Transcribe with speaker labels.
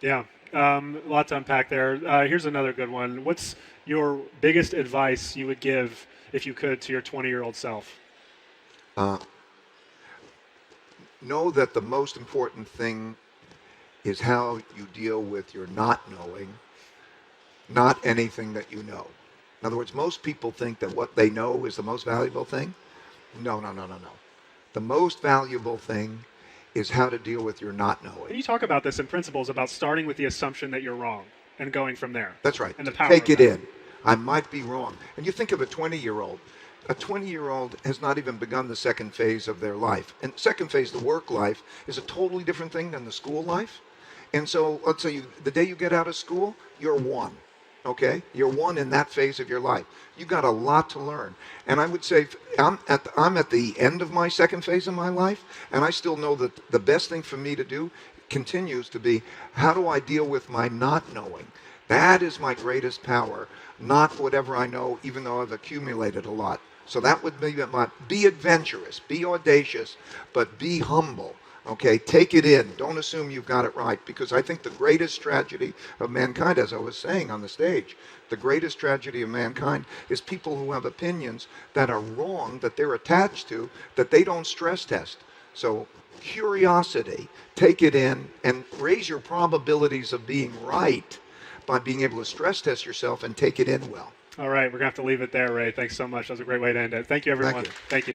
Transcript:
Speaker 1: Yeah, a lot to unpack there. Here's another good one. What's your biggest advice you would give, if you could, to your 20-year-old self?
Speaker 2: Uh, know that the most important thing is how you deal with your not knowing, not anything that you know. In other words, most people think that what they know is the most valuable thing. No, no, no, no, no. The most valuable thing is how to deal with your not knowing.
Speaker 1: And you talk about this in principles about starting with the assumption that you're wrong and going from there,
Speaker 2: That's right.
Speaker 1: and the
Speaker 2: To
Speaker 1: power
Speaker 2: take
Speaker 1: of
Speaker 2: it
Speaker 1: that.
Speaker 2: in. I might be wrong. And you think of a 20-year-old. A 20-year-old has not even begun the second phase of their life. And second phase, the work life, is a totally different thing than the school life. And so let's say the day you get out of school, you're one. Okay? You're one in that phase of your life. You got a lot to learn. And I would say I'm at the end of my second phase of my life, and I still know that the best thing for me to do continues to be how do I deal with my not knowing? That is my greatest power, not whatever I know, even though I've accumulated a lot. So that would be adventurous, be audacious, but be humble. Okay, take it in. Don't assume you've got it right, because I think the greatest tragedy of mankind, as I was saying on the stage, the greatest tragedy of mankind is people who have opinions that are wrong, that they're attached to, that they don't stress test. So curiosity, take it in, and raise your probabilities of being right by being able to stress test yourself and take it in well.
Speaker 1: All right, we're going to have to leave it there, Ray. Thanks so much. That was a great way to end it. Thank you,
Speaker 2: Thank
Speaker 1: everyone.
Speaker 2: you.
Speaker 1: Thank you.